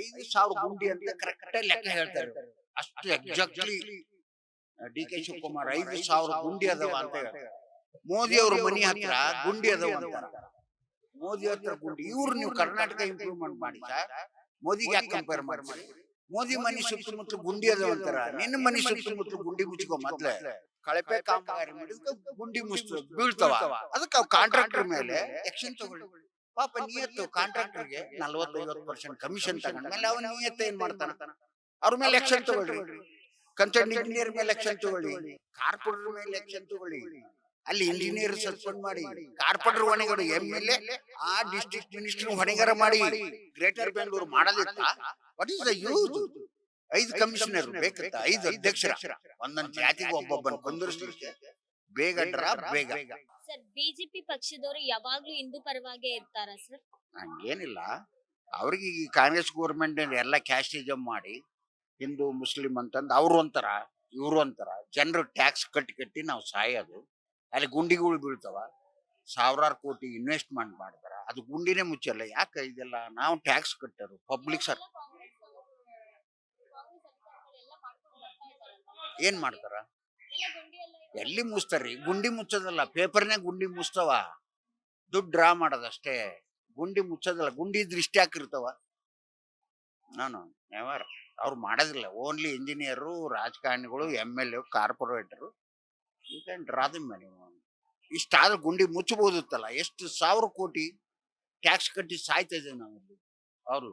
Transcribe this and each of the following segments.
5,000 ಗುಂಡಿ ಅಂತ ಕರೆಕ್ಟ್ ಲೆಕ್ಕ ಹೇಳ್ತಾರೆ. ಅಷ್ಟು ಎಕ್ಸಾಕ್ಟ್ಲಿ ಡಿ ಕೆ ಶಿವಕುಮಾರ್ 5,000 ಗುಂಡಿ ಅದಾವ ಅಂತ ಹೇಳ್ತಾರೆ. ಮೋದಿ ಅವ್ರ ಮನಿ ಹತ್ರ ಗುಂಡಿ ಅದಾವ ಅಂತಾರ. ಮೋದಿ ಹತ್ರ ಗುಂಡಿ. ಇವ್ರು ನೀವು ಕರ್ನಾಟಕ ಇಂಪ್ರೂವ್ಮೆಂಟ್ ಮಾಡಿ ಸರ್. ಮೋದಿಗೆ ಯಾಕೆ ಕಂಪೇರ್ ಮಾಡ್ತೀರಿ? ಮೋದಿ ಮನಿ ಸುತ್ತಮುತ್ತಲು ಗುಂಡಿ ಅದಾವ ಅಂತಾರ. ನಿನ್ನ ಮನಿ ಸುತ್ತಮುತ್ತಲು ಗುಂಡಿ ಮುಚ್ಕೋ ಮೊದ್ಲೆ. ಕಳಪೆ ಕಾಮಗಾರಿ ಮಾಡಿದ್ಕ ಗುಂಡಿ ಬೀಳ್ತಾವ. ಅದಕ್ಕೆ ಅವ್ ಕಾಂಟ್ರಾಕ್ಟರ್ ಮೇಲೆ ಆಕ್ಷನ್ ತಗೊಳ್ಳಿ. ಪಾಪ ನಿಯತ್ತು ಕಾಂಟ್ರಾಕ್ಟರ್ಗೆ 40-50% ಕಮಿಷನ್ ತಗೊಂಡ್ಮೇಲೆ ಅವನ ನಿಯತ್ತ ಏನ್ ಮಾಡ್ತಾನ? ಅವ್ರ ಮೇಲೆ ಆಕ್ಷನ್ ತಗೊಳ್ರಿ. ಕನ್ಸರ್ನ್ ಇಂಜಿನಿಯರ್ ಮೇಲೆ ಆಕ್ಷನ್ ತಗೊಳ್ಳಿ. ಕಾರ್ಪೊರೇಟರ್ ಮೇಲೆ ಆಕ್ಷನ್ ತಗೊಳ್ಳಿ. ಅಲ್ಲಿ ಇಂಜಿನಿಯರ್ ಸಸ್ಪೆಂಡ್ ಮಾಡಿ, ಕಾರ್ಪೊರೇಟರ್ ಹೊಣೆಗಾರ MLA ಆ ಡಿಸ್ಟ್ರಿಕ್ಟ್ ಮಿನಿಸ್ಟರ್ ಹೊಣೆಗಾರ ಮಾಡಿ. ಗ್ರೇಟರ್ ಬೆಂಗಳೂರು ಮಾಡೋದಿತ್ತ? What is the use? 5 commissioner ಬೇಕತ್ತ, 5 ಅಧ್ಯಕ್ಷರ. ಒಂದೊಂದು ಜಾತಿಗೆ ಒಬ್ಬೊಬ್ಬನ ಕುಂದಿರಿಸ್ಲಿಕ್ಕೆ ಬೇಗ ಬೇಗ. ಸರ್, ಬಿಜೆಪಿ ಪಕ್ಷದವರು ಯಾವಾಗ್ಲೂ ಹಿಂದೂ ಪರವಾಗೇ ಇರ್ತಾರ ಸರ್? ಹಂಗೇನಿಲ್ಲ. ಅವ್ರಿಗೆ ಈ ಕಾಂಗ್ರೆಸ್ ಗೌರ್ಮೆಂಟ್ ಎಲ್ಲ ಕ್ಯಾಸ್ಟಿಸಮ್ ಮಾಡಿ ಹಿಂದೂ ಮುಸ್ಲಿಂ ಅಂತಂದು ಅವ್ರು ಅಂತಾರ, ಇವ್ರು ಅಂತಾರ. ಜನರು ಟ್ಯಾಕ್ಸ್ ಕಟ್ಟಿ ನಾವು ಸಾಯೋದು. ಅಲ್ಲಿ ಗುಂಡಿಗಳು ಬೀಳ್ತಾವ. ಸಾವಿರಾರು ಕೋಟಿ ಇನ್ವೆಸ್ಟ್ಮೆಂಟ್ ಮಾಡ್ತಾರ. ಅದು ಗುಂಡಿನೇ ಮುಚ್ಚಲ್ಲ. ಯಾಕೆ ಇದೆಲ್ಲ? ನಾವು ಟ್ಯಾಕ್ಸ್ ಕಟ್ಟರು ಪಬ್ಲಿಕ್ ಸರ್. ಏನ್ ಮಾಡ್ತಾರ? ಎಲ್ಲಿ ಮುಚ್ತಾರ್ರಿ? ಗುಂಡಿ ಮುಚ್ಚೋದಲ್ಲ, ಪೇಪರ್ನಾಗ ಗುಂಡಿ ಮುಚ್ತಾವ. ದುಡ್ಡು ಡ್ರಾ ಮಾಡೋದಷ್ಟೇ, ಗುಂಡಿ ಮುಚ್ಚೋದಲ್ಲ. ಗುಂಡಿ ಇದ್ರೆ ಇಷ್ಟೇ ಹಾಕಿರ್ತಾವ. ನಾನು ನೆವರ್. ಅವ್ರು ಮಾಡೋದಿಲ್ಲ. ಓನ್ಲಿ ಇಂಜಿನಿಯರು, ರಾಜಕಾರಣಿಗಳು, MLA, corporator. You can draw them money. ಇಷ್ಟಾದ್ರೂ ಗುಂಡಿ ಮುಚ್ಚಬಹುದಿತ್ತಲ್ಲ. ಎಷ್ಟು 1000 ಕೋಟಿ ಟ್ಯಾಕ್ಸ್ ಕಟ್ಟಿ ಸಾಯ್ತಾ ಇದ್ದೇವೆ ನಾವಿಲ್ಲಿ. ಅವ್ರು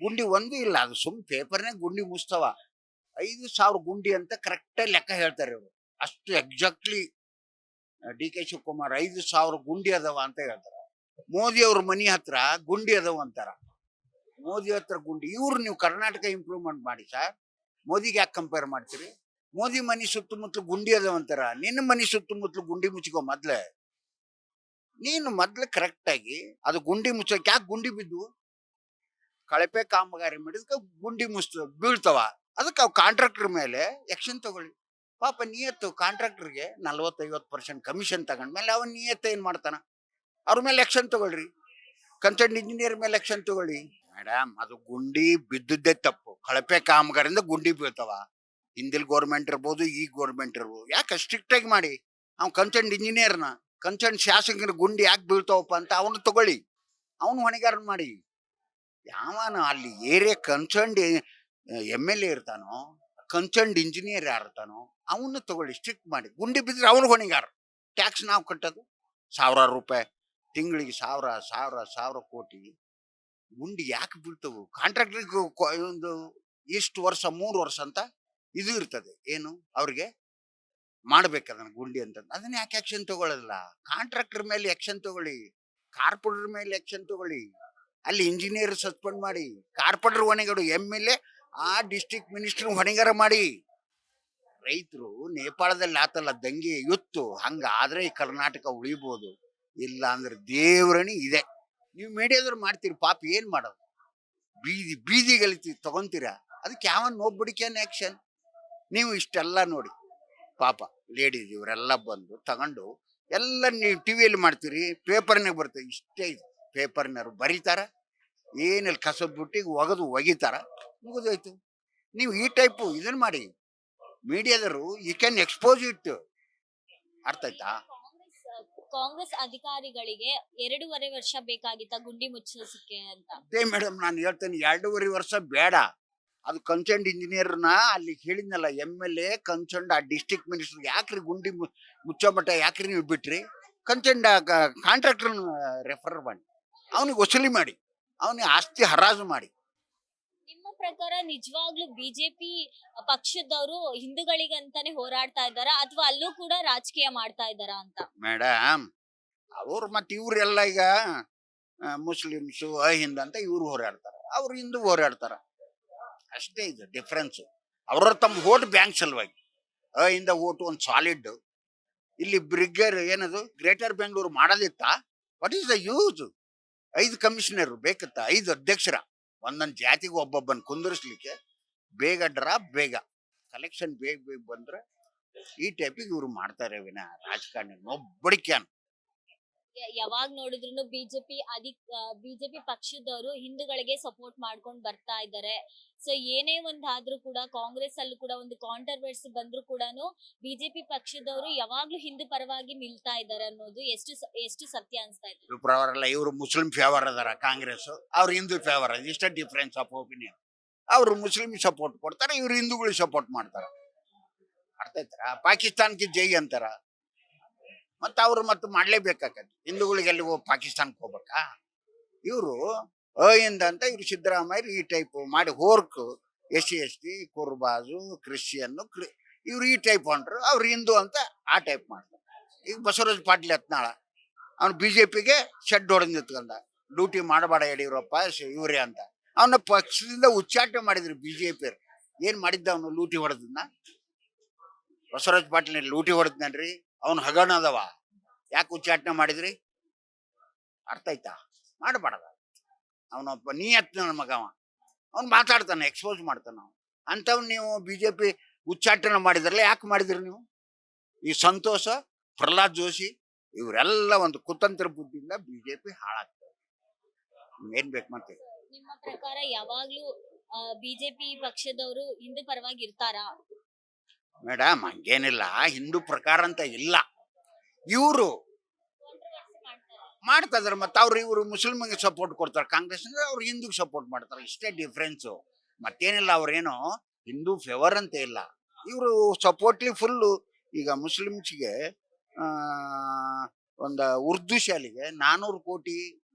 ಗುಂಡಿ ಒಂದು ಇಲ್ಲ. ಅದು ಸುಮ್ ಪೇಪರ್ನಾಗ ಗುಂಡಿ ಮುಚ್ತಾವ. 5,000 ಗುಂಡಿ ಅಂತ ಕರೆಕ್ಟ್ ಲೆಕ್ಕ ಹೇಳ್ತಾರೆ ಇವರು. ಅಷ್ಟು ಎಕ್ಸಾಕ್ಟ್ಲಿ ಡಿ ಕೆ ಶಿವಕುಮಾರ್ 5,000 ಗುಂಡಿ ಅದಾವ ಅಂತ ಹೇಳ್ತಾರ. ಮೋದಿ ಅವ್ರ ಮನಿ ಹತ್ರ ಗುಂಡಿ ಅದಾವ ಅಂತಾರ. ಮೋದಿ ಹತ್ರ ಗುಂಡಿ. ಇವ್ರು ನೀವು ಕರ್ನಾಟಕ ಇಂಪ್ರೂವ್ಮೆಂಟ್ ಮಾಡಿ ಸರ್. ಮೋದಿಗೆ ಯಾಕೆ ಕಂಪೇರ್ ಮಾಡ್ತೀರಿ? ಮೋದಿ ಮನಿ ಸುತ್ತಮುತ್ತಲು ಗುಂಡಿ ಅದಾವ ಅಂತಾರ. ನಿನ್ನ ಮನಿ ಸುತ್ತಮುತ್ತಲು ಗುಂಡಿ ಮುಚ್ಕೋ ಮೊದ್ಲೆ. ನೀನು ಮೊದ್ಲೆ ಕರೆಕ್ಟ್ ಆಗಿ ಅದು ಗುಂಡಿ ಮುಚ್ಚಕ್ ಯಾಕೆ ಗುಂಡಿ ಬಿದ್ದು? ಕಳಪೆ ಕಾಮಗಾರಿ ಮಾಡಿದ್ಕ ಗುಂಡಿ ಬೀಳ್ತಾವ. ಅದಕ್ಕೆ ಅವ್ ಕಾಂಟ್ರಾಕ್ಟರ್ ಮೇಲೆ ಆಕ್ಷನ್ ತಗೊಳ್ಳಿ. ಪಾಪ ನಿಯತ್ತು ಕಾಂಟ್ರಾಕ್ಟರ್ಗೆ 40-50% ಕಮಿಷನ್ ತಗೊಂಡ್ಮೇಲೆ ಅವನ್ ನಿಯತ್ತ ಏನ್ ಮಾಡ್ತಾನ? ಅವ್ರ ಮೇಲೆ ಆಕ್ಷನ್ ತಗೊಳ್ರಿ. ಕನ್ಸರ್ನ್ ಇಂಜಿನಿಯರ್ ಮೇಲೆ ಆಕ್ಷನ್ ತಗೊಳ್ಳಿ. ಮೇಡಮ್, ಅದು ಗುಂಡಿ ಬಿದ್ದುದೇ ತಪ್ಪು. ಕಳಪೆ ಕಾಮಗಾರಿಂದ ಗುಂಡಿ ಬೀಳ್ತಾವ. ಹಿಂದಿಲ್ ಗೌರ್ಮೆಂಟ್ ಇರ್ಬೋದು, ಈ ಗೌರ್ಮೆಂಟ್ ಇರ್ಬೋದು. ಯಾಕೆ ಸ್ಟ್ರಿಕ್ಟ್ ಆಗಿ ಮಾಡಿ. ಅವ್ನು ಕನ್ಸರ್ನ್ ಇಂಜಿನಿಯರ್ನ, ಕನ್ಸರ್ನ್ ಶಾಸಕರ ಗುಂಡಿ ಯಾಕೆ ಬೀಳ್ತಾವಪ್ಪ ಅಂತ ಅವನು ತಗೊಳ್ಳಿ. ಅವನು ಹೊಣೆಗಾರನ್ ಮಾಡಿ. ಯಾವನ ಅಲ್ಲಿ ಏರಿಯಾ ಕನ್ಸರ್ನ್ಡ್ MLA ಇರ್ತಾನೋ, ಕನ್ಸರ್ನ್ಡ್ ಇಂಜಿನಿಯರ್ ಯಾರು ಇರ್ತಾನೋ ಅವನ್ನ ತಗೊಳ್ಳಿ. ಸ್ಟ್ರಿಕ್ಟ್ ಮಾಡಿ. ಗುಂಡಿ ಬಿದ್ರೆ ಅವನು ಹೊಣೆಗಾರ. ಟ್ಯಾಕ್ಸ್ ನಾವು ಕಟ್ಟೋದು ಸಾವಿರಾರು ರೂಪಾಯಿ ತಿಂಗಳಿಗೆ. ಸಾವಿರ ಕೋಟಿ ಗುಂಡಿ ಯಾಕೆ ಬೀಳ್ತವು? ಕಾಂಟ್ರಾಕ್ಟರ್ಗೆ ಒಂದು ಇಷ್ಟು ವರ್ಷ 3 ವರ್ಷ ಅಂತ ಇದು ಇರ್ತದೆ. ಏನು ಅವ್ರಿಗೆ ಮಾಡ್ಬೇಕದನ್ನ ಗುಂಡಿ ಅಂತ. ಅದನ್ನ ಯಾಕೆ ಆಕ್ಷನ್ ತಗೊಳ್ಳೋದಿಲ್ಲ? ಕಾಂಟ್ರಾಕ್ಟರ್ ಮೇಲೆ ಆಕ್ಷನ್ ತಗೊಳ್ಳಿ. ಕಾರ್ಪೊರೇಟರ್ ಮೇಲೆ ಆಕ್ಷನ್ ತಗೊಳ್ಳಿ. ಅಲ್ಲಿ ಇಂಜಿನಿಯರ್ ಸಸ್ಪೆಂಡ್ ಮಾಡಿ, ಕಾರ್ಪೊರೇಟರ್ ಹೊಣೆಗಾರು, MLA ಆ ಡಿಸ್ಟ್ರಿಕ್ಟ್ ಮಿನಿಸ್ಟರ್ ಹೊಣೆಗಾರ ಮಾಡಿ. ರೈತರು ನೇಪಾಳದಲ್ಲಿ ಆತಲ್ಲ ದಂಗೆ ಯುತ್ತು, ಹಂಗಾದ್ರೆ ಈ ಕರ್ನಾಟಕ ಉಳಿಬಹುದು. ಇಲ್ಲ ಅಂದ್ರೆ ದೇವ್ರಣಿ ಇದೆ. ನೀವು ಮೀಡಿಯಾದ್ರು ಮಾಡ್ತೀರಿ. ಪಾಪ ಏನ್ ಮಾಡೋದು? ಬೀದಿಗಲಿತಿ ತಗೊಂತೀರಾ. ಅದಕ್ಕೆ ಯಾವನ್ ನೋಡ್ಬಿಡಿ ಕ್ಯಾನ್ ಆಕ್ಷನ್. ನೀವು ಇಷ್ಟೆಲ್ಲ ನೋಡಿ ಪಾಪ ಲೇಡೀಸ್ ಇವರೆಲ್ಲ ಬಂದು ತಗೊಂಡು ಎಲ್ಲ ನೀವು ಟಿವಿಯಲ್ಲಿ ಮಾಡ್ತೀರಿ, ಪೇಪರ್ನಾಗ ಬರ್ತದೆ. ಇಷ್ಟೇ ಇದು. ಪೇಪರ್ನವ್ರು ಬರೀತಾರ, ಏನಲ್ಲಿ ಕಸದ ಬುಟ್ಟಿಗೆ ಒಗಿತಾರ, ಮುಗಿದೋಯ್ತು. ನೀವು ಈ ಟೈಪು ಇದನ್ನ ಮಾಡಿ. ಮೀಡಿಯಾದರು ಯು ಕ್ಯಾನ್ ಎಕ್ಸ್ಪೋಸ್ ಇಟ್. ಅರ್ಥ ಆಯ್ತಾ? ಕಾಂಗ್ರೆಸ್ ಅಧಿಕಾರಿಗಳಿಗೆ 2.5 ವರ್ಷ ಬೇಕಾಗಿತ್ತ ಗುಂಡಿ ಮುಚ್ಚಿಸಕ್ಕೆ ಅಂತ? ಅದೇ ಮೇಡಮ್, ನಾನು ಹೇಳ್ತೇನೆ 2.5 ವರ್ಷ ಬೇಡ. ಅದು ಕನ್ಸರ್ನ್ಡ್ ಇಂಜಿನಿಯರ್ನ ಅಲ್ಲಿ ಹೇಳಿದ್ನಲ್ಲ, MLA ಕನ್ಸರ್ನ್ಡ್ ಆ ಡಿಸ್ಟ್ರಿಕ್ಟ್ ಮಿನಿಸ್ಟರ್ ಯಾಕ್ರಿ ಗುಂಡಿ ಮುಚ್ಚೋ ಮಟ್ಟ ಯಾಕ್ರಿ ನೀವು ಬಿಟ್ರಿ? ಕನ್ಸರ್ನ್ಡ್ ಕಾಂಟ್ರಾಕ್ಟರ್ ರೆಫರ್ ಮಾಡಿ, ಅವನಿಗೆ ವಸೂಲಿ ಮಾಡಿ, ಅವನಿಗೆ ಆಸ್ತಿ ಹರಾಜು ಮಾಡಿ. ನಿಮ್ಮ ಪ್ರಕಾರ ನಿಜವಾಗ್ಲೂ ಬಿಜೆಪಿ ಪಕ್ಷದವರು ಹಿಂದೂಗಳಿಗಂತಾನೆ ಹೋರಾಡ್ತಾ ಇದ್ದಾರಾ ಅಥವಾ ಅಲ್ಲೂ ಕೂಡ ರಾಜಕೀಯ ಮಾಡ್ತಾ ಇದ್ದಾರಾ ಅಂತ? ಮೇಡಮ್, ಅವ್ರು ಮತ್ತೆ ಇವ್ರೆಲ್ಲ ಈಗ ಮುಸ್ಲಿಮ್ಸು ಅಹಿಂದ್ ಅಂತ ಇವ್ರು ಹೋರಾಡ್ತಾರ, ಅವ್ರು ಹಿಂದೂ ಹೋರಾಡ್ತಾರ. ಅಷ್ಟೇ ಇದು ಡಿಫ್ರೆನ್ಸ್. ಅವ್ರ ತಮ್ಮ ಓಟ್ ಬ್ಯಾಂಕ್ ಸಲುವಾಗಿ ಅಹಿಂದ ಓಟು ಒಂದು ಸಾಲಿಡ್. ಇಲ್ಲಿ ಬ್ರಿಗೇರ್ ಏನದು ಗ್ರೇಟರ್ ಬೆಂಗಳೂರು ಮಾಡೋದಿತ್ತ? What is the use? 5 commissioner ಬೇಕತ್ತ, 5 ಅಧ್ಯಕ್ಷರ. ಒಂದೊಂದು ಜಾತಿಗೆ ಒಬ್ಬೊಬ್ಬನ ಕುಂದಿರಿಸ್ಲಿಕ್ಕೆ ಬೇಗ ಬೇಗ ಕಲೆಕ್ಷನ್ ಬೇಗ ಬಂದ್ರೆ ಈ ಟೈಪಿಗೆ ಇವ್ರು ಮಾಡ್ತಾರೆ ವಿನ ರಾಜಕಾರಣಿ ಒಬ್ಬಡಿ ಕ್ಯಾನ್. ಯಾವಾಗ್ ನೋಡಿದ್ರು ಬಿಜೆಪಿ ಪಕ್ಷದವರು ಹಿಂದೂಗಳಿಗೆ ಸಪೋರ್ಟ್ ಮಾಡ್ಕೊಂಡು ಬರ್ತಾ ಇದ್ದಾರೆ. ಸೊ ಏನೇ ಒಂದಾದ್ರೂ ಕೂಡ ಕಾಂಗ್ರೆಸ್ ಅಲ್ಲೂ ಕೂಡ ಒಂದು ಕಾಂಟ್ರವರ್ಸಿ ಬಂದ್ರು ಕೂಡ ಬಿಜೆಪಿ ಪಕ್ಷದವರು ಯಾವಾಗ್ಲೂ ಹಿಂದೂ ಪರವಾಗಿ ನಿಲ್ತಾ ಇದ್ದಾರೆ ಅನ್ನೋದು ಎಷ್ಟು ಸತ್ಯ ಅನ್ಸ್ತಾ ಇದೆ? ಇವ್ರ ಪರವರ್ ಅಲ್ಲ, ಇವರು ಮುಸ್ಲಿಂ ಫೇವರ್ ಅದಾರ ಕಾಂಗ್ರೆಸ್, ಅವ್ರು ಹಿಂದೂ ಫೇವರ್ ಅದ. ಇಷ್ಟ ಡಿಫ್ರೆನ್ಸ್ ಆಫ್ ಒಪಿನಿಯನ್. ಅವರು ಮುಸ್ಲಿಂ ಸಪೋರ್ಟ್ ಕೊಡ್ತಾರೆ, ಇವ್ರು ಹಿಂದೂಗಳಿಗೆ ಸಪೋರ್ಟ್ ಮಾಡ್ತಾರ. ಅರ್ಥ ಆಯ್ತಾರ? ಪಾಕಿಸ್ತಾನಕ್ಕೆ ಜೈ ಅಂತಾರ, ಮತ್ತೆ ಅವ್ರು ಮತ್ತೆ ಮಾಡ್ಲೇಬೇಕಾಗತ್ತೆ. ಹಿಂದೂಗಳಿಗೆ ಎಲ್ಲಿ ಪಾಕಿಸ್ತಾನಕ್ಕೆ ಹೋಗ್ಬೇಕಾ? ಇವರು ಇಂದ ಅಂತ ಇವ್ರು ಸಿದ್ದರಾಮಯ್ಯ ಈ ಟೈಪ್ ಮಾಡಿ ಹೋರ್ಕ್ SC ಕುರ್ಬಾಜು ಕ್ರಿಶ್ಚಿಯನ್ ಇವ್ರು ಈ ಟೈಪ್ ಹೊಂಟ್ರು, ಅವ್ರು ಹಿಂದೂ ಅಂತ ಆ ಟೈಪ್ ಮಾಡ್ತಾರೆ. ಈಗ ಬಸವರಾಜ್ ಪಾಟೀಲ್ ಯತ್ನಾಳ ಅವ್ನು BJPಗೆ ಶೆಡ್ ಹೊಡೆದು ನಿಂತ್ಕೊಂಡ, ಲೂಟಿ ಮಾಡಬೇಡ ಯಡಿಯೂರಪ್ಪ ಇವ್ರೇ ಅಂತ. ಅವನ ಪಕ್ಷದಿಂದ ಉಚ್ಚಾಟನೆ ಮಾಡಿದ್ರು BJP. ಏನ್ ಮಾಡಿದ್ದ ಅವನು? ಲೂಟಿ ಹೊಡೆದನ್ನ. ಬಸವರಾಜ್ ಪಾಟೀಲ್ ಲೂಟಿ ಹೊಡೆದ್ನನ್ರಿ, ಅವ್ನು ಹಗರಣ ಅದಾವ. ಯಾಕೆ ಉಚ್ಚಾಟನೆ ಮಾಡಿದ್ರಿ? ಅರ್ಥ ಆಯ್ತಾ? ಮಾಡಬಾರ್ದ. ಅವನೊಬ್ಬ ನಿಯತ್ನ ಮಗವ, ಅವ್ನು ಮಾತಾಡ್ತಾನೆ, ಎಕ್ಸ್ಪೋಸ್ ಮಾಡ್ತಾನ. ಅಂತವ್ ನೀವು BJP ಉಚ್ಚಾಟನೆ ಮಾಡಿದ್ರಲ್ಲ, ಯಾಕೆ ಮಾಡಿದ್ರಿ ನೀವು? ಈ ಸಂತೋಷ, ಪ್ರಹ್ಲಾದ್ ಜೋಶಿ ಇವರೆಲ್ಲ ಒಂದು ಕುತಂತ್ರ ಬುದ್ಧಿಯಿಂದ BJP ಹಾಳಾಗ್ತದೆ. ಏನ್ ಬೇಕು ಮತ್ತೆ? ನಿಮ್ಮ ಪ್ರಕಾರ ಯಾವಾಗ್ಲೂ ಬಿಜೆಪಿ ಪಕ್ಷದವರು ಹಿಂದೂ ಪರವಾಗಿ ಇರ್ತಾರಾ? ಮೇಡಮ್ ಹಂಗೇನಿಲ್ಲ, ಹಿಂದೂ ಪ್ರಕಾರ ಅಂತ ಇಲ್ಲ. ಇವರು ಮಾಡ್ತಾ ಇದಾರೆ. ಮತ್ತೆ ಇವರು ಮುಸ್ಲಿಮ್ಗೆ ಸಪೋರ್ಟ್ ಕೊಡ್ತಾರೆ ಕಾಂಗ್ರೆಸ್, ಅವ್ರು ಹಿಂದೂಗೆ ಸಪೋರ್ಟ್ ಮಾಡ್ತಾರೆ. ಇಷ್ಟೇ ಡಿಫ್ರೆನ್ಸು, ಮತ್ತೇನಿಲ್ಲ. ಅವ್ರೇನು ಹಿಂದೂ ಫೇವರ್ ಅಂತ ಇಲ್ಲ. ಇವರು ಸಪೋರ್ಟ್ಲಿ ಫುಲ್ಲು. ಈಗ ಮುಸ್ಲಿಮ್ಸ್ಗೆ ಒಂದು ಉರ್ದು ಶಾಲೆಗೆ 400 ಕೋಟಿ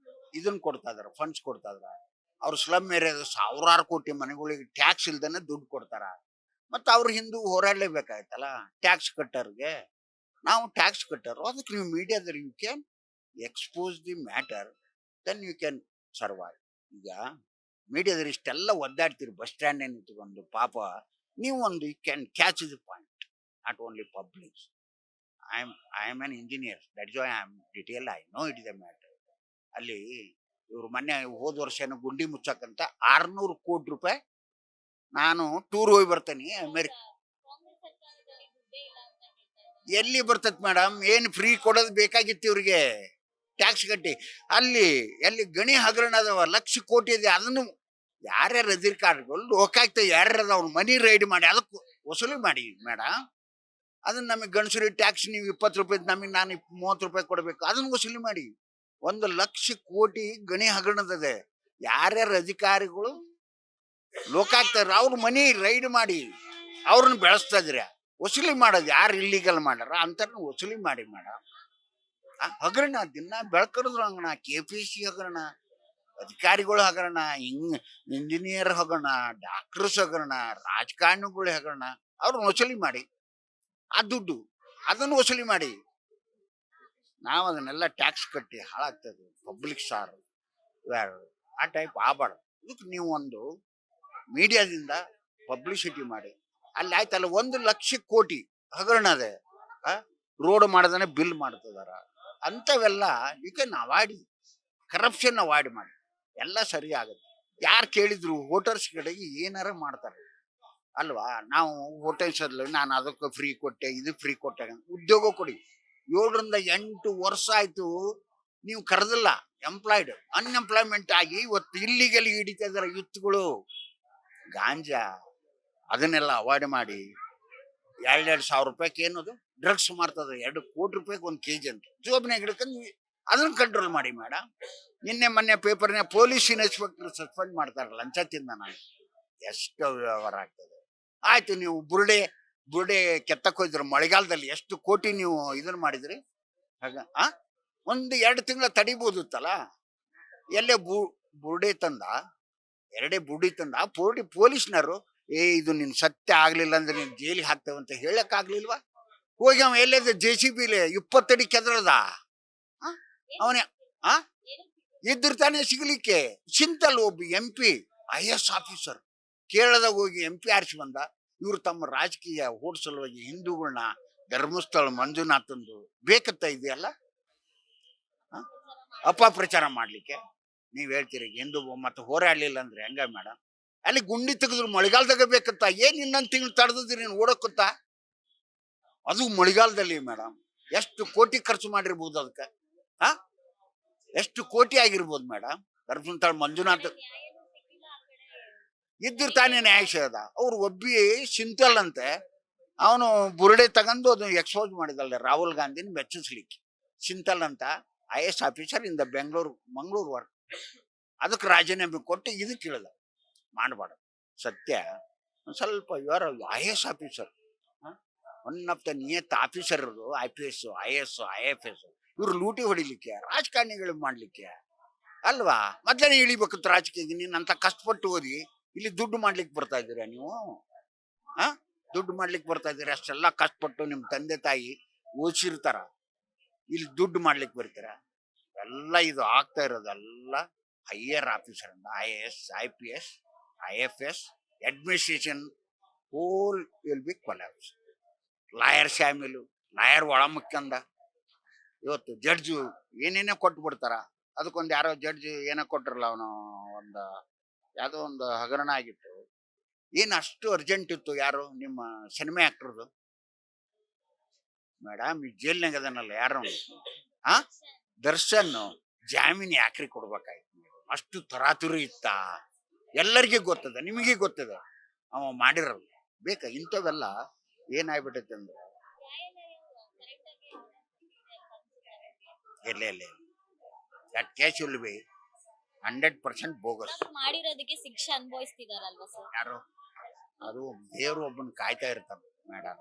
ಇದನ್ನ ಕೊಡ್ತಾ ಇದಾರೆ, ಫಂಡ್ಸ್ ಕೊಡ್ತಾ ಇದಾರೆ. ಅವ್ರು ಸ್ಲಮ್ ಏರಿಯಾದ ಸಾವಿರಾರು ಕೋಟಿ ಮನೆಗಳಿಗೆ ಟ್ಯಾಕ್ಸ್ ಇಲ್ದೇನೆ ದುಡ್ಡು ಕೊಡ್ತಾರ. ಮತ್ತೆ ಅವ್ರು ಹಿಂದೂ ಹೋರಾಡ್ಲೇಬೇಕಾಯ್ತಲ್ಲ. ಟ್ಯಾಕ್ಸ್ ಕಟ್ಟರ್ಗೆ ನಾವು ಟ್ಯಾಕ್ಸ್ ಕಟ್ಟರು, ಅದಕ್ಕೆ ನೀವು ಮೀಡಿಯಾದಲ್ಲಿ you can expose the matter, then you can survive. ಈಗ ಮೀಡಿಯಾದಲ್ಲಿ ಇಷ್ಟೆಲ್ಲ ಒದ್ದಾಡ್ತೀರಿ, ಬಸ್ ಸ್ಟ್ಯಾಂಡ್ ನಿಂತ್ಕೊಂಡು ಪಾಪ. ನೀವು ಒಂದು you can catch the point, not only public. I am an engineer, that is why I am detail, I know it is a matter. ಅಲ್ಲಿ ಇವ್ರು ಮೊನ್ನೆ ಹೋದ ವರ್ಷ ಗುಂಡಿ ಮುಚ್ಚಕ್ಕಂತ 600 ಕೋಟಿ ರೂಪಾಯಿ ನಾನು ಟೂರ್ ಹೋಗಿ ಬರ್ತೇನೆ ಅಮೆರಿಕ. ಎಲ್ಲಿ ಬರ್ತತ್ ಮೇಡಮ್? ಏನ್ ಫ್ರೀ ಕೊಡೋದು ಬೇಕಾಗಿತ್ತು ಇವ್ರಿಗೆ? ಟ್ಯಾಕ್ಸ್ ಕಟ್ಟಿ ಅಲ್ಲಿ ಎಲ್ಲಿ ಗಣಿ ಹಗರಣ ಅದಾವ, ಲಕ್ಷ ಕೋಟಿ ಇದೆ. ಅದನ್ನು ಯಾರ್ಯಾರ ಅಧಿಕಾರಿಗಳು ಲೋಕಾಯುಕ್ತ ಯಾರ್ಯಾರ ಅವ್ನ ಮನಿ ರೈಡ್ ಮಾಡಿ ಅದಕ್ಕೆ ವಸೂಲಿ ಮಾಡಿ ಮೇಡಮ್. ಅದನ್ನ ನಮಗೆ ಗಣಸರಿ ಟ್ಯಾಕ್ಸ್ ನೀವು 20 ರೂಪಾಯಿ, ನಮಗೆ ನಾನು 30 ರೂಪಾಯಿ ಕೊಡಬೇಕು, ಅದನ್ನ ವಸೂಲಿ ಮಾಡಿ. 1 ಲಕ್ಷ ಕೋಟಿ ಗಣಿ ಹಗರಣದಿದೆ. ಯಾರ್ಯಾರ ಅಧಿಕಾರಿಗಳು ಲೋಕಾಯುಕ್ತ ಅವ್ರ ಮನಿ ರೈಡ್ ಮಾಡಿ ಅವ್ರನ್ನ ಬೆಳೆಸ್ತಾ ಇದ್ರಿ, ವಸೂಲಿ ಮಾಡೋದು ಯಾರು ಇಲ್ಲಿಗಲ್ ಮಾಡ್ಯಾರ ಅಂತ ವಸೂಲಿ ಮಾಡಿ ಮೇಡಮ್. ಹಗರಣ ದಿನ ಬೆಳ್ಕರಿದ್ರು ಹಗರಣ, KPC ಹಗರಣ, ಅಧಿಕಾರಿಗಳು ಹಗರಣ, ಇಂಜಿನಿಯರ್ ಹಗರಣ, ಡಾಕ್ಟರ್ಸ್ ಹಗರಣ, ರಾಜಕಾರಣಿಗಳು ಹಗರಣ. ಅವ್ರನ್ನ ವಸೂಲಿ ಮಾಡಿ ಆ ದುಡ್ಡು ಅದನ್ನು ವಸೂಲಿ ಮಾಡಿ. ನಾವು ಅದನ್ನೆಲ್ಲ ಟ್ಯಾಕ್ಸ್ ಕಟ್ಟಿ ಹಾಳಾಗ್ತದೆ ಪಬ್ಲಿಕ್ ಸ್ಟಾರ್ ಆ ಟೈಪ್ ಆಗಬಾರ್ದು. ಇದಕ್ಕೆ ನೀವು ಒಂದು ಮೀಡಿಯಾದಿಂದ ಪಬ್ಲಿಸಿಟಿ ಮಾಡಿ. ಅಲ್ಲಿ ಆಯ್ತಲ್ಲ 1 ಲಕ್ಷ ಕೋಟಿ ಹಗರಣ ಅದೇ, ರೋಡ್ ಮಾಡದಾನೆ ಬಿಲ್ ಮಾಡ್ತಿದಾರ. ಅಂಥವೆಲ್ಲ you can avoid, corruption avoid ಮಾಡಿ, ಎಲ್ಲ ಸರಿ ಆಗುತ್ತೆ. ಯಾರು ಕೇಳಿದ್ರು ವೋಟರ್ಸ್ ಕಡೆಗೆ ಏನಾರ ಮಾಡ್ತಾರೆ ಅಲ್ವಾ? ನಾವು ಹೋಟೆಲ್ಸ್ ಅಲ್ಲಿ ನಾನು ಅದಕ್ಕೆ ಫ್ರೀ ಕೊಟ್ಟೆ, ಇದು ಫ್ರೀ ಕೊಟ್ಟೆ. ಉದ್ಯೋಗ ಕೊಡಿ. 7 ರಿಂದ 8 ವರ್ಷ ಆಯ್ತು ನೀವು ಕರೆದಿಲ್ಲ. ಎಂಪ್ಲಾಯ್ಡ್ ಅನ್ಎಂಪ್ಲಾಯ್ಮೆಂಟ್ ಆಗಿ ಇವತ್ತು ಇಲ್ಲಿಗಲ್ಲಿ ಹಿಡಿತಾ ಇದಾರೆ ಯುತ್ಗಳು. ಗಾಂಜಾ ಅದನ್ನೆಲ್ಲ ಅವಾಯ್ಡ್ ಮಾಡಿ. 2,000 ರೂಪಾಯಿಗೆ ಏನದು ಡ್ರಗ್ಸ್ ಮಾರ್ತದ, 2 ಕೋಟಿ ರೂಪಾಯಿಗೆ 1 kg ಅಂತ ಜೋಬ್ನಾಗ ಹಿಡ್ಕೊಂಡು ಅದನ್ನ ಕಂಟ್ರೋಲ್ ಮಾಡಿ ಮೇಡಮ್. ನಿನ್ನೆ ಮೊನ್ನೆ ಪೇಪರ್ನ ಪೊಲೀಸ್ ಇನ್ಸ್ಪೆಕ್ಟರ್ ಸಸ್ಪೆಂಡ್ ಮಾಡ್ತಾರೆ ಲಂಚ ತಿಂದ. ನಾನು ಎಷ್ಟು ವ್ಯವಹಾರ ಆಗ್ತದೆ. ಆಯ್ತು, ನೀವು ಬುರುಡೆ ಕೆತ್ತಕ್ ಹೋಯ್ದ್ರು ಮಳೆಗಾಲದಲ್ಲಿ, ಎಷ್ಟು ಕೋಟಿ ನೀವು ಇದನ್ನ ಮಾಡಿದ್ರಿ. ಹಾಗ 1-2 ತಿಂಗಳ ತಡಿಬೋದಿತ್ತಲ್ಲ. ಎಲ್ಲೇ ಬುರುಡೆ ತಂದ, 2 ಬುರುಡಿ ತಂದ, ಪೊಲೀಸ್ನವರು ಇದು ನಿನ್ ಸತ್ಯ ಆಗ್ಲಿಲ್ಲ ಅಂದ್ರೆ ನೀನ್ ಜೈಲಿಗೆ ಹಾಕ್ತೇವೆ ಅಂತ ಹೇಳಕ್ ಆಗ್ಲಿಲ್ವಾ? ಹೋಗಿ ಅವ ಎಲ್ಲದ JCB 20 ಅಡಿ ಕೆದ್ರದ ಅವನೇ ಇದ್ದಿರ್ತಾನೆ ಸಿಗ್ಲಿಕ್ಕೆ. ಚಿಂತಲ್ ಒಬ್ಬ MP IAS ಆಫೀಸರ್ ಕೇರಳದಾಗ ಹೋಗಿ MP ಆರಿಸಿ ಬಂದ. ಇವ್ರು ತಮ್ಮ ರಾಜಕೀಯ ಓಟ್ ಸಲುವಾಗಿ ಹಿಂದೂಗಳನ್ನ ಧರ್ಮಸ್ಥಳ ಮಂಜುನಾಥಂದು ಬೇಕತ್ತ ಇದೆಯಲ್ಲ ಅಪಪ್ರಚಾರ ಮಾಡ್ಲಿಕ್ಕೆ. ನೀವ್ ಹೇಳ್ತೀರಿ ಹಿಂದೂ ಮತ್ತೆ ಹೋರಾಡ್ಲಿಲ್ಲ ಅಂದ್ರೆ ಹೆಂಗ ಮೇಡಮ್? ಅಲ್ಲಿ ಗುಂಡಿ ತೆಗೆದ್ರು ಮಳೆಗಾಲದಾಗ ಬೇಕತ್ತ. ಏನ್ ಇನ್ನೊಂದು ತಿಂಗಳು ತಡೆದಿದ್ರಿ ನೀನು ಓಡಕ್ಕತ್ತ? ಅದು ಮಳೆಗಾಲದಲ್ಲಿ ಮೇಡಮ್ ಎಷ್ಟು ಕೋಟಿ ಖರ್ಚು ಮಾಡಿರ್ಬೋದು ಅದಕ್ಕೆ. ಎಷ್ಟು ಕೋಟಿ ಆಗಿರ್ಬೋದು ಮೇಡಮ್. ಧರ್ಮಸ್ಥಳ ಮಂಜುನಾಥ್ ನ್ಯಾಯನೂ ಸಿಕ್ಕಿಲ್ಲ ಆ ಕಡೆ. ಇದ್ರ ತಾನೇ ನ್ಯಾಯ ಸಿಗದ. ಅವ್ರು ಒಬ್ಬಿ ಸಿಂತಲ್ ಅಂತೆ, ಅವನು ಬುರುಡೆ ತಗೊಂಡು ಅದನ್ನ ಎಕ್ಸ್ಪೋಸ್ ಮಾಡಿದಲ್ಲ ರಾಹುಲ್ ಗಾಂಧಿನ ಮೆಚ್ಚಿಸ್ಲಿಕ್ಕೆ. ಸಿಂತಲ್ ಅಂತ IAS ಆಫೀಸರ್ ಇಂದ ಮಂಗಳೂರು ವರ್ಕ್. ಅದಕ್ಕೆ ರಾಜೀನಾಮೆ ಕೊಟ್ಟು ಇದಕ್ಕೆ ಇಳಿದ. ಮಾಡಬಾರ್ದು ಸತ್ಯ. ಒಂದ್ ಸ್ವಲ್ಪ ಇವರ IAS officer, one of the ನಿಯತ್ ಆಫೀಸರ್ ಇರೋದು IPS IAS IFS. ಇವ್ರು ಲೂಟಿ ಹೊಡಿಲಿಕ್ಕೆ, ರಾಜಕಾರಣಿಗಳು ಮಾಡ್ಲಿಕ್ಕೆ ಅಲ್ವಾ? ಮೊದ್ಲನೇ ಇಳಿಬೇಕಿತ್ತು ರಾಜಕೀಯ. ನೀನ್ ಅಂತ ಕಷ್ಟಪಟ್ಟು ಓದಿ ಇಲ್ಲಿ ದುಡ್ಡು ಮಾಡ್ಲಿಕ್ಕೆ ಬರ್ತಾ ಇದ್ದೀರಾ ನೀವು? ದುಡ್ಡು ಮಾಡ್ಲಿಕ್ಕೆ ಬರ್ತಾ ಇದ್ದೀರಾ? ಅಷ್ಟೆಲ್ಲ ಕಷ್ಟಪಟ್ಟು ನಿಮ್ ತಂದೆ ತಾಯಿ ಓದಿಸಿರ್ತಾರ, ಇಲ್ಲಿ ದುಡ್ಡು ಮಾಡ್ಲಿಕ್ಕೆ ಬರ್ತೀರ? ಎಲ್ಲ ಇದು ಆಗ್ತಾ ಇರೋದೆಲ್ಲ ಹೈಯರ್ ಆಫೀಸರ್ ಅಂತ IAS IPS IFS administration whole will be collapse. Lawyer ಶಾಮಿಲು, ಲಾಯರ್ ಒಳ ಮುಖ್ಯಂದ. ಇವತ್ತು ಜಡ್ಜು ಏನೇನೋ ಕೊಟ್ಟು ಬಿಡ್ತಾರ. ಅದಕ್ಕೊಂದು ಯಾರೋ ಜಡ್ಜ್ ಏನೋ ಕೊಟ್ರಲ್ಲ, ಅವನು ಯಾವುದೋ ಒಂದು ಹಗರಣ ಆಗಿತ್ತು. ಏನ್ ಅಷ್ಟು ಅರ್ಜೆಂಟ್ ಇತ್ತು? ಯಾರು ನಿಮ್ಮ ಸಿನಿಮಾ ಆಕ್ಟರ್ದು ಮೇಡಮ್, ಈ ಜೈಲ್ನಾಗ ಅದನ್ನಲ್ಲ ಯಾರು, ದರ್ಶನ್ ಜಾಮೀನ್ ಯಾಕ್ರಿ ಕೊಡ್ಬೇಕಾಯ್ತು? ಅಷ್ಟು ತರಾತುರಿ ಇತ್ತ? ಎಲ್ಲರಿಗೂ ಗೊತ್ತದ, ನಿಮಗೆ ಗೊತ್ತದ ಅವ ಮಾಡಿರಲ್ಲ. ಬೇಕಾ ಇಂಥವೆಲ್ಲ? ಏನಾಗ್ಬಿಟ್ಟೈತೆ ಅಂದ್ರೆ ಇರ್ಲಿ that case will be 100% bogus. ಮಾಡಿರೋದಕ್ಕೆ ಶಿಕ್ಷೆ ಅನುಭವಿಸ್ತಿದಾರಲ್ವಾ ಸರ್? ಯಾರು? ಅದು ದೇವ್ರು ಒಬ್ಬನ್ ಕಾಯ್ತಾ ಇರ್ತಾನ ಮೇಡಮ್.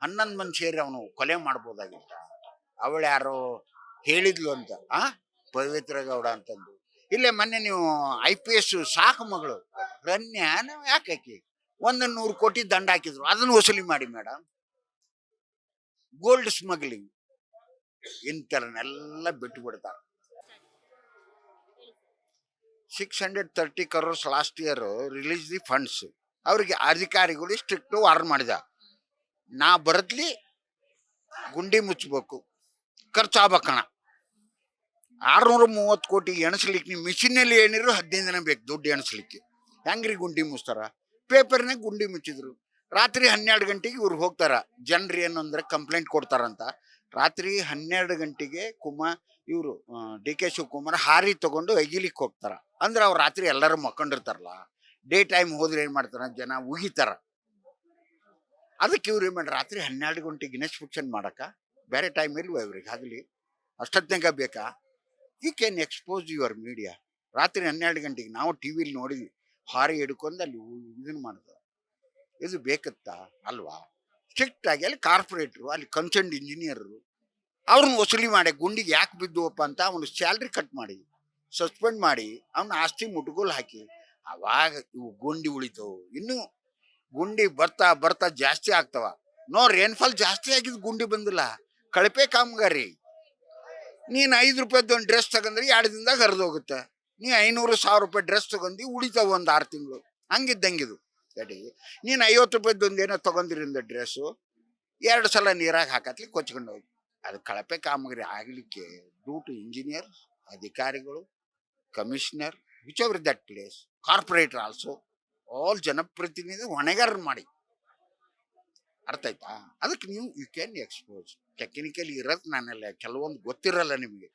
11 ಮಂದಿ ಸೇರಿ ಅವನು ಕೊಲೆ ಮಾಡ್ಬೋದಾಗಿತ್ತ. ಅವಳು ಯಾರು ಹೇಳಿದ್ಲು ಅಂತ, ಪವಿತ್ರ ಗೌಡ ಅಂತಂದು. ಇಲ್ಲೇ ಮೊನ್ನೆ ನೀವು IPS ಸಾಕು ಮಗಳು ರನ್ಯಾ ಯಾಕೆ ಹಾಕಿ 100 ಕೋಟಿ ದಂಡ ಹಾಕಿದ್ರು, ಅದನ್ನು ವಸೂಲಿ ಮಾಡಿ ಮೇಡಮ್. ಗೋಲ್ಡ್ ಸ್ಮಗ್ಲಿಂಗ್ ಇಂಥವ್ರನ್ನೆಲ್ಲ ಬಿಟ್ಟು ಬಿಡ್ತಾರೆ. 630 crores last year release the funds. ಅವ್ರಿಗೆ ಅಧಿಕಾರಿಗಳು ಸ್ಟ್ರಿಕ್ಟ್ ವಾರ್ನ್ ಮಾಡಿದ, ನಾ ಬರದ್ಲಿ ಗುಂಡಿ ಮುಚ್ಚಬೇಕು, ಖರ್ಚಾಗಬೇಕಣ. 630 ಕೋಟಿ ಎಣಿಸ್ಲಿಕ್ಕೆ ನೀವು ಮಿಷಿನಲ್ಲಿ ಏನಿದ್ರು 15 ದಿನ ಬೇಕು ದುಡ್ಡು ಎಣಿಸ್ಲಿಕ್ಕೆ. ಹೆಂಗ್ರಿ ಗುಂಡಿ ಮುಚ್ತಾರ? ಪೇಪರ್ನಾಗ ಗುಂಡಿ ಮುಚ್ಚಿದ್ರು. ರಾತ್ರಿ 12 ಗಂಟೆಗೆ ಇವ್ರು ಹೋಗ್ತಾರ. ಜನರು ಏನು ಅಂದ್ರೆ ಕಂಪ್ಲೇಂಟ್ ಕೊಡ್ತಾರಂತ. ರಾತ್ರಿ 12 ಗಂಟೆಗೆ ಇವರು DK ಶಿವಕುಮಾರ್ ಹಾರಿ ತಗೊಂಡು ಅಗಿಲಿಕ್ಕೆ ಹೋಗ್ತಾರ. ಅಂದ್ರೆ ಅವ್ರು ರಾತ್ರಿ ಎಲ್ಲರೂ ಮಕ್ಕೊಂಡಿರ್ತಾರಲ್ಲ, ಡೇ ಟೈಮ್ ಹೋದ್ರೆ ಏನ್ ಮಾಡ್ತಾರ, ಜನ ಉಗಿತಾರ. ಅದಕ್ಕೆ ಇವ್ರು ಏನ್ ಮಾಡ್ರಿ, ರಾತ್ರಿ 12 ಗಂಟೆಗೆ ಇನ್ಸ್ಪೆಕ್ಷನ್ ಮಾಡಕ ಬೇರೆ ಟೈಮ್ ಇಲ್ವ ಇವ್ರಿಗೆ? ಆಗಲಿ ಅಷ್ಟೊತ್ತಿನಾಗ ಬೇಕಾ? You can expose your media. ರಾತ್ರಿ 12 ಗಂಟೆಗೆ ನಾವು ಟಿವಿಲಿ ನೋಡಿದ್ವಿ, ಹಾರಿ ಹಿಡ್ಕೊಂಡು ಅಲ್ಲಿ ಇದನ್ನ ಮಾಡ್ತಾರೆ. ಇದು ಬೇಕತ್ತಾ? ಅಲ್ವಾ? ಸ್ಟ್ರಿಕ್ಟ್ ಆಗಿ ಅಲ್ಲಿ ಕಾರ್ಪೊರೇಟ್ರು, ಅಲ್ಲಿ ಕನ್ಸರ್ನ್ ಇಂಜಿನಿಯರ್ರು ಅವ್ರನ್ನ ವಸೂಲಿ ಮಾಡಿ, ಗುಂಡಿಗೆ ಯಾಕೆ ಬಿದ್ದುವಪ್ಪ ಅಂತ ಅವನು ಸ್ಯಾಲ್ರಿ ಕಟ್ ಮಾಡಿ, ಸಸ್ಪೆಂಡ್ ಮಾಡಿ, ಅವನ ಆಸ್ತಿ ಮುಟ್ಗೋಲ್ ಹಾಕಿ, ಅವಾಗ ಇವು ಗುಂಡಿ ಉಳಿತವು. ಇನ್ನು ಗುಂಡಿ ಬರ್ತಾ ಜಾಸ್ತಿ ಆಗ್ತವ. ರೇನ್ಫಾಲ್ ಜಾಸ್ತಿ ಆಗಿದ್ ಗುಂಡಿ ಬಂದಿಲ್ಲ. ಕಳಪೆ ಕಾಮಗಾರಿ. ನೀನ್ 5 ರೂಪಾಯಿದ್ದು ಒಂದು ಡ್ರೆಸ್ ತಗೊಂಡ್ರೆ 2 ದಿನದಾಗ ಹರಿದೋಗುತ್ತೆ. ನೀ 500-1000 ರೂಪಾಯಿ ಡ್ರೆಸ್ ತಗೊಂಡು ಉಳಿತಾವ ಒಂದು 6 ತಿಂಗಳು. ಹಂಗಿದ್ದಂಗಿದು ಗಡಿ. ನೀನ್ 50 ರೂಪಾಯಿದ್ದು ಒಂದು ಏನೋ ತಗೊಂಡಿರಿಂದ ಡ್ರೆಸ್ಸು 2 ಸಲ ನೀರಾಗ ಹಾಕತ್ಲಿ ಕೊಚ್ಕೊಂಡು ಹೋಗಿ. ಅದು ಕಳಪೆ ಕಾಮಗಾರಿ ಆಗ್ಲಿಕ್ಕೆ ಡ್ಯೂ ಟು ಇಂಜಿನಿಯರ್, ಅಧಿಕಾರಿಗಳು, commissioner, whichever that place, corporator also, all ಜನಪ್ರತಿನಿಧಿ ಹೊಣೆಗಾರರು ಮಾಡಿ. ಅರ್ಥ ಆಯ್ತಾ? ಅದಕ್ಕೆ ನೀವು ಯು ಕ್ಯಾನ್ ಎಕ್ಸ್ಪೋಸ್. ಟೆಕ್ನಿಕಲಿ ಇರೋದು ನಾನೆಲ್ಲ ಕೆಲವೊಂದು ಗೊತ್ತಿರಲ್ಲ ನಿಮಗೆ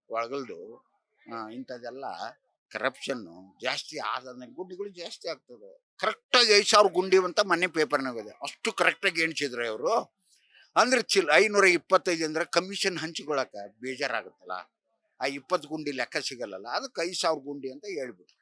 ಒಳಗಲ್ದು. ಇಂಥದ್ದೆಲ್ಲ ಕರಪ್ಷನ್ನು ಜಾಸ್ತಿ ಆದ ಗುಂಡಿಗಳು ಜಾಸ್ತಿ ಆಗ್ತದೆ. ಕರೆಕ್ಟಾಗಿ 5,000 ಗುಂಡಿ ಅಂತ ಮೊನ್ನೆ ಪೇಪರ್ನಾಗ ಇದೆ. ಅಷ್ಟು ಕರೆಕ್ಟಾಗಿ ಎಣಿಸಿದ್ರೆ ಅವರು. ಅಂದ್ರೆ 525 ಅಂದ್ರೆ ಕಮಿಷನ್ ಹಂಚಿಕೊಳ್ಳಕ ಬೇಜಾರಾಗುತ್ತಲ್ಲ, ಆ 20 ಗುಂಡಿ ಲೆಕ್ಕ ಸಿಗಲ್ಲ. ಅದಕ್ಕೆ 5,000 ಗುಂಡಿ ಅಂತ ಹೇಳ್ಬಿಟ್ರು.